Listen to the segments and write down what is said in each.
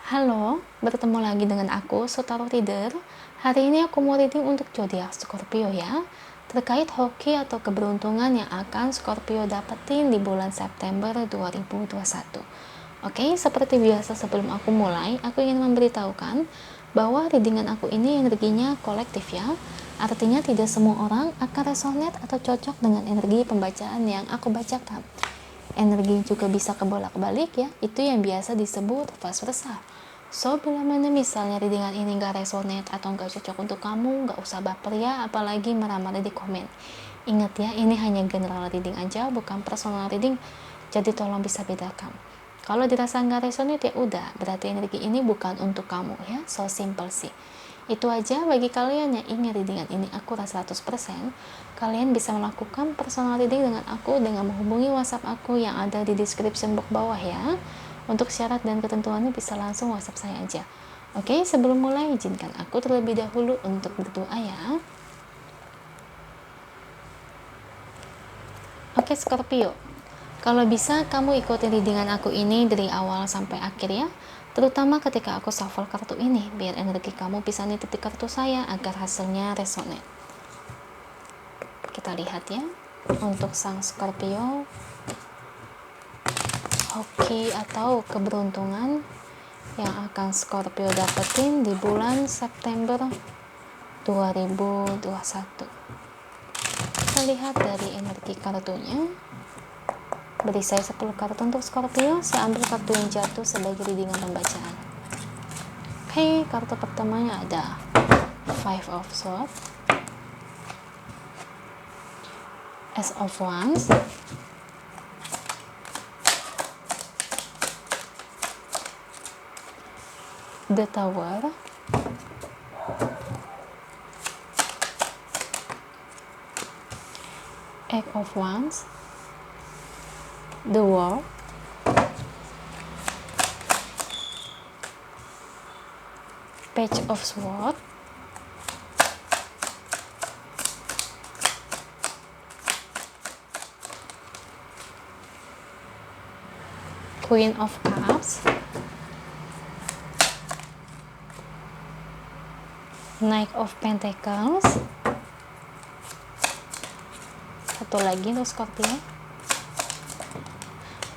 Halo, bertemu lagi dengan aku, Sutaro Reader. Hari ini aku mau reading untuk zodiak Scorpio ya, terkait hoki atau keberuntungan yang akan Scorpio dapetin di bulan September 2021. Oke, seperti biasa sebelum aku mulai, aku ingin memberitahukan bahwa readingan aku ini energinya kolektif ya. Artinya tidak semua orang akan resonate atau cocok dengan energi pembacaan yang aku bacakan. Energi juga bisa kebolak-balik ya, itu yang biasa disebut vice versa. So, bila mana misalnya readingan ini gak resonate atau gak cocok untuk kamu, gak usah baper ya, apalagi marah-marah di komen. Ingat ya, ini hanya general reading aja, bukan personal reading, jadi tolong bisa bedakan. Kalau dirasa gak resonate ya udah, berarti energi ini bukan untuk kamu ya, so simple sih. Itu aja bagi kalian yang ingin readingan ini akurat 100%, kalian bisa melakukan personal reading dengan aku dengan menghubungi WhatsApp aku yang ada di description box bawah ya. Untuk syarat dan ketentuannya bisa langsung WhatsApp saya aja. Oke, sebelum mulai izinkan aku terlebih dahulu untuk berdoa ya. Oke Scorpio, kalau bisa kamu ikuti readingan aku ini dari awal sampai akhir ya, terutama ketika aku shuffle kartu ini, biar energi kamu bisa nitip kartu saya agar hasilnya resonate. Kita lihat ya, untuk sang Scorpio, hoki atau keberuntungan yang akan Scorpio dapetin di bulan September 2021. Kita lihat dari energi kartunya. Beri saya 10 kartu untuk Scorpio, saya ambil kartu yang jatuh sebagai readingan pembacaan. Oke, kartu pertamanya ada Five of Swords, Ace of Wands, The Tower, Eight of Wands, The World, Page of Swords, Queen of Cups, Knight of Pentacles, satu lagi untuk Scorpio.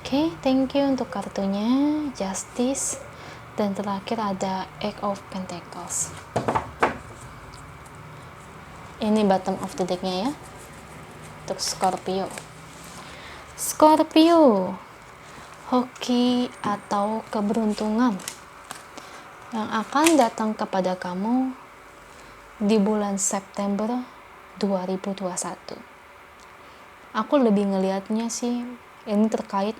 Oke, thank you untuk kartunya, Justice, dan terakhir ada Eight of Pentacles. Ini bottom of the decknya ya, untuk Scorpio. Scorpio, hoki atau keberuntungan yang akan datang kepada kamu di bulan September 2021. Aku lebih ngelihatnya sih ini terkait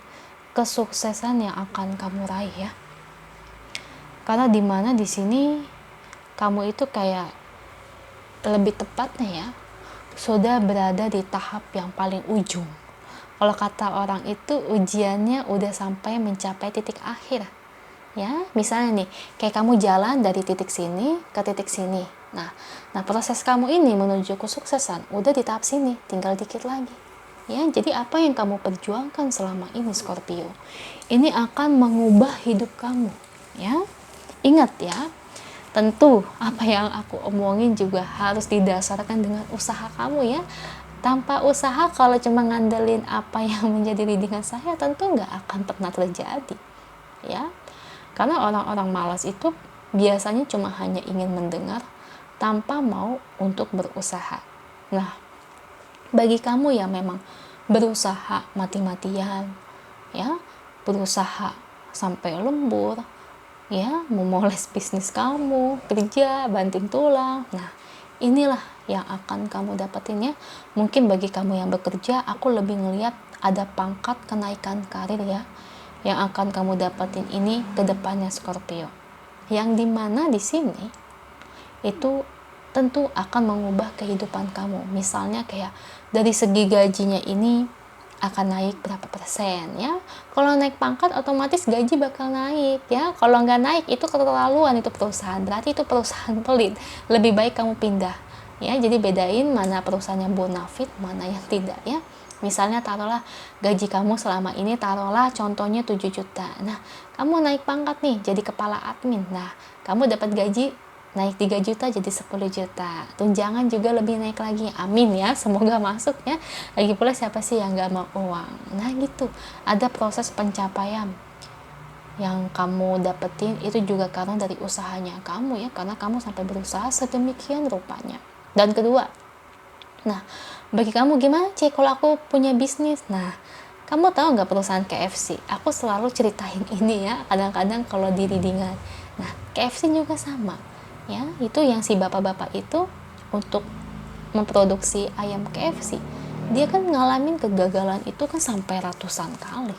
kesuksesan yang akan kamu raih ya. Karena dimana di sini kamu itu kayak lebih tepatnya ya sudah berada di tahap yang paling ujung. Kalau kata orang itu ujiannya udah sampai mencapai titik akhir. Ya, misalnya nih, kayak kamu jalan dari titik sini ke titik sini. Nah, proses kamu ini menuju kesuksesan udah di tahap sini, tinggal dikit lagi. Ya, jadi apa yang kamu perjuangkan selama ini Scorpio, ini akan mengubah hidup kamu. Ya, ingat ya, tentu apa yang aku omongin juga harus didasarkan dengan usaha kamu ya. Tanpa usaha, kalau cuma ngandelin apa yang menjadi readingan saya, tentu nggak akan pernah terjadi. Ya, karena orang-orang malas itu biasanya cuma hanya ingin mendengar tanpa mau untuk berusaha. Nah, bagi kamu yang memang berusaha mati-matian, ya, berusaha sampai lembur, ya, memoles bisnis kamu, kerja, banting tulang. Nah, inilah yang akan kamu dapetin ya. Mungkin bagi kamu yang bekerja, aku lebih ngelihat ada pangkat kenaikan karir ya, yang akan kamu dapetin ini ke depannya Scorpio. Yang dimana di sini itu tentu akan mengubah kehidupan kamu. Misalnya kayak dari segi gajinya ini akan naik berapa persen ya. Kalau naik pangkat otomatis gaji bakal naik ya. Kalau nggak naik itu keterlaluan, itu perusahaan, berarti itu perusahaan pelit. Lebih baik kamu pindah ya. Jadi bedain mana perusahaannya bonafit, mana yang tidak ya. Misalnya taruhlah gaji kamu selama ini taruhlah contohnya 7 juta. Nah, kamu naik pangkat nih jadi kepala admin. Nah, kamu dapat gaji naik 3 juta jadi 10 juta. Tunjangan juga lebih naik lagi. Amin ya, semoga masuk ya. Lagi pula siapa sih yang gak mau uang? Nah gitu, ada proses pencapaian yang kamu dapetin itu juga karena dari usahanya kamu ya, karena kamu sampai berusaha sedemikian rupanya. Dan kedua, nah bagi kamu gimana sih kalau aku punya bisnis? Nah, kamu tahu nggak perusahaan KFC? Aku selalu ceritain ini ya, kadang-kadang kalau di readingan. Nah, KFC juga sama ya, itu yang si bapak-bapak itu untuk memproduksi ayam KFC, dia kan ngalamin kegagalan itu kan sampai ratusan kali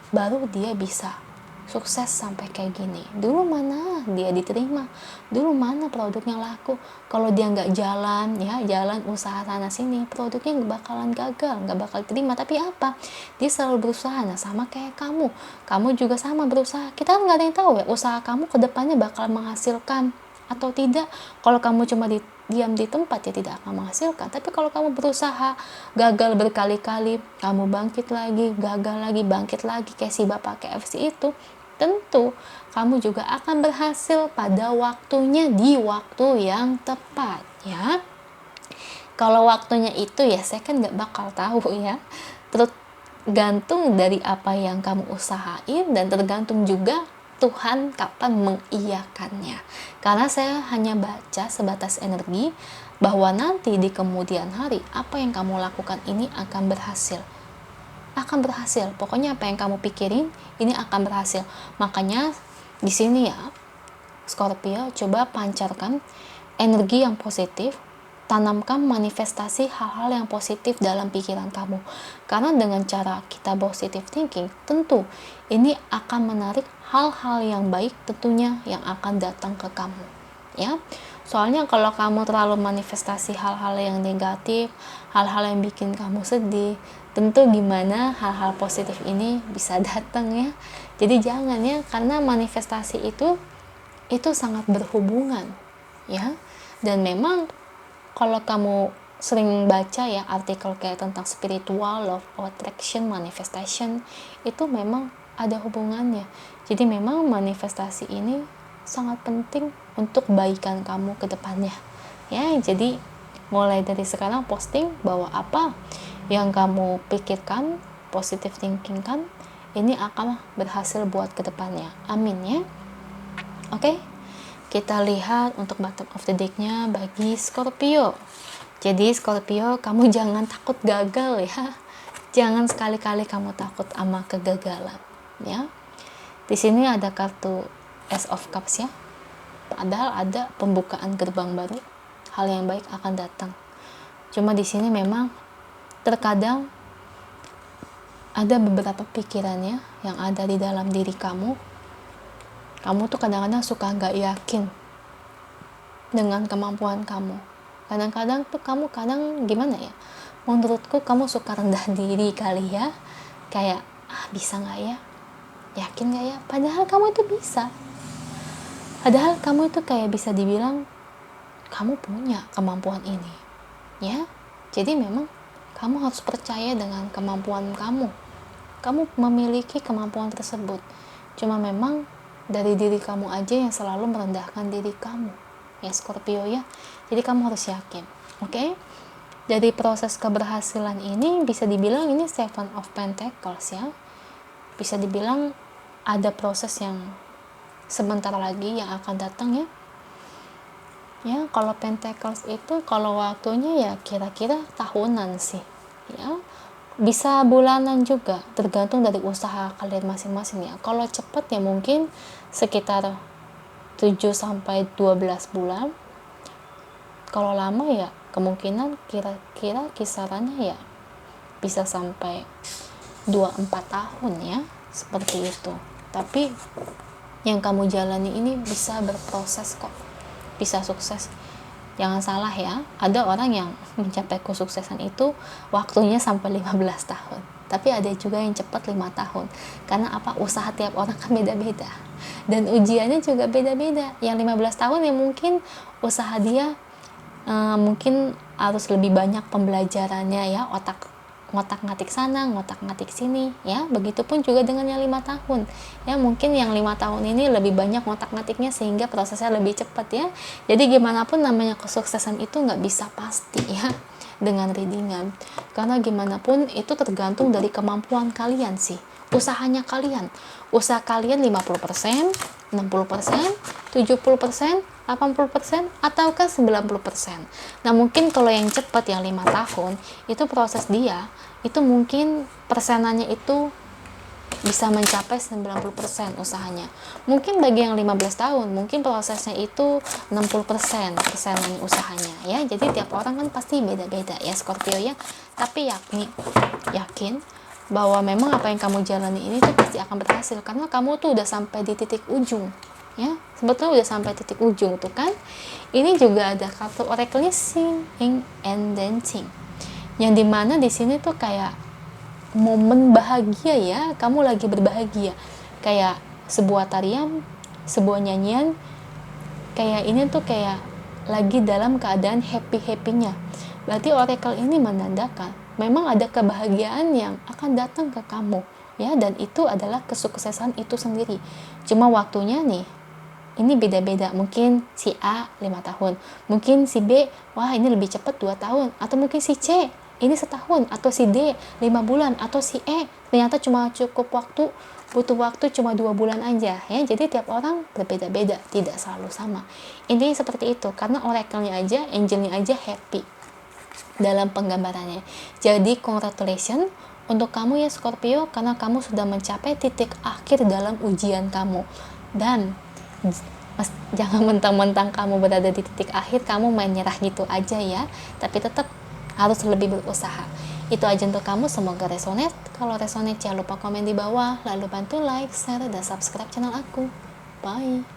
baru dia bisa sukses sampai kayak gini. Dulu mana dia diterima, dulu mana produknya laku. Kalau dia nggak jalan ya, jalan usaha sana sini, produknya nggak bakalan gagal, nggak bakal terima. Tapi apa, dia selalu berusaha. Nah sama kayak kamu juga sama berusaha. Kita nggak ada yang tahu ya usaha kamu ke depannya bakal menghasilkan atau tidak. Kalau kamu cuma diam di tempat ya tidak akan menghasilkan. Tapi kalau kamu berusaha, gagal berkali-kali, kamu bangkit lagi, gagal lagi, bangkit lagi kayak si bapak KFC itu, tentu kamu juga akan berhasil pada waktunya, di waktu yang tepat ya. Kalau waktunya itu ya saya kan nggak bakal tahu ya, tergantung dari apa yang kamu usahain dan tergantung juga Tuhan kapan mengiyakannya. Karena saya hanya baca sebatas energi bahwa nanti di kemudian hari apa yang kamu lakukan ini akan berhasil. Akan berhasil. Pokoknya apa yang kamu pikirin ini akan berhasil. Makanya di sini ya Scorpio, coba pancarkan energi yang positif, tanamkan manifestasi hal-hal yang positif dalam pikiran kamu. Karena dengan cara kita positive thinking, tentu ini akan menarik hal-hal yang baik tentunya yang akan datang ke kamu. Ya, soalnya kalau kamu terlalu manifestasi hal-hal yang negatif, hal-hal yang bikin kamu sedih, tentu gimana hal-hal positif ini bisa datang ya. Jadi jangan ya, karena manifestasi itu sangat berhubungan ya. Dan memang kalau kamu sering baca ya artikel kayak tentang spiritual, law of attraction, manifestation, itu memang ada hubungannya. Jadi memang manifestasi ini sangat penting untuk kebaikan kamu ke depannya ya. Jadi mulai dari sekarang posting bahwa apa yang kamu pikirkan, positive thinking kan, ini akan berhasil buat ke depannya. Amin ya. Oke, kita lihat untuk bottom of the deck-nya bagi Scorpio. Jadi Scorpio, kamu jangan takut gagal ya. Jangan sekali-kali kamu takut sama kegagalan ya. Di sini ada kartu Ace of Cups ya. Padahal ada pembukaan gerbang baru, hal yang baik akan datang. Cuma di sini memang terkadang ada beberapa pikirannya yang ada di dalam diri kamu. Kamu tuh kadang-kadang suka nggak yakin dengan kemampuan kamu. Kadang-kadang tuh kamu gimana ya? Menurutku kamu suka rendah diri kali ya. Kayak bisa nggak ya? Yakin nggak ya? Padahal kamu itu bisa. Padahal kamu itu kayak bisa dibilang kamu punya kemampuan ini. Ya. Jadi memang kamu harus percaya dengan kemampuan kamu. Kamu memiliki kemampuan tersebut. Cuma memang dari diri kamu aja yang selalu merendahkan diri kamu. Ya Scorpio ya. Jadi kamu harus yakin. Oke? Dari proses keberhasilan ini bisa dibilang ini Seven of Pentacles ya. Bisa dibilang ada proses yang sebentar lagi yang akan datang ya. Ya, kalau Pentacles itu kalau waktunya ya kira-kira tahunan sih. Ya. Bisa bulanan juga, tergantung dari usaha kalian masing-masing ya. Kalau cepat ya mungkin sekitar 7 sampai 12 bulan. Kalau lama ya kemungkinan kira-kira kisarannya ya bisa sampai 2-4 tahun ya, seperti itu. Tapi yang kamu jalani ini bisa berproses kok, bisa sukses. Jangan salah ya, ada orang yang mencapai kesuksesan itu waktunya sampai 15 tahun. Tapi ada juga yang cepat 5 tahun. Karena apa? Usaha tiap orang kan beda-beda. Dan ujiannya juga beda-beda. Yang 15 tahun ya mungkin usaha dia mungkin harus lebih banyak pembelajarannya ya, otak ngotak-ngatik sana, ngotak-ngatik sini, ya. Begitupun juga dengan yang 5 tahun. Ya, mungkin yang 5 tahun ini lebih banyak ngotak-ngatiknya sehingga prosesnya lebih cepat, ya. Jadi gimana pun namanya kesuksesan itu nggak bisa pasti, ya, dengan readingan. Karena gimana pun itu tergantung dari kemampuan kalian sih. Usahanya kalian. Usaha kalian 50%, 60%, 70%, 80%, ataukah 90%. Nah, mungkin kalau yang cepat yang 5 tahun, itu proses dia, itu mungkin persenannya itu bisa mencapai 90% usahanya. Mungkin bagi yang 15 tahun, mungkin prosesnya itu 60% persenan usahanya, ya. Jadi tiap orang kan pasti beda-beda, ya, Scorpio, ya. Tapi yakin bahwa memang apa yang kamu jalani ini tuh pasti akan berhasil, karena kamu tuh udah sampai di titik ujung, ya. Sebetulnya udah sampai titik ujung tuh kan. Ini juga ada kartu oracle-nya Singing and Dancing, yang dimana di sini tuh kayak momen bahagia, ya. Kamu lagi berbahagia, kayak sebuah tarian, sebuah nyanyian, kayak ini tuh kayak lagi dalam keadaan happy-happynya. Berarti oracle ini menandakan memang ada kebahagiaan yang akan datang ke kamu, ya, dan itu adalah kesuksesan itu sendiri. Cuma waktunya nih, ini beda-beda. Mungkin si A 5 tahun, mungkin si B, wah ini lebih cepat 2 tahun, atau mungkin si C ini setahun, atau si D 5 bulan, atau si E ternyata cuma butuh waktu cuma 2 bulan aja, ya. Jadi tiap orang berbeda-beda, tidak selalu sama. Intinya seperti itu, karena oracle-nya aja, angelnya aja happy dalam penggambarannya. Jadi congratulations untuk kamu, ya, Scorpio, karena kamu sudah mencapai titik akhir dalam ujian kamu. Dan jangan mentang-mentang kamu berada di titik akhir kamu main nyerah gitu aja, ya. Tapi tetap harus lebih berusaha. Itu aja untuk kamu, semoga resonate. Kalau resonate jangan lupa komen di bawah, lalu bantu like, share, dan subscribe channel aku. Bye.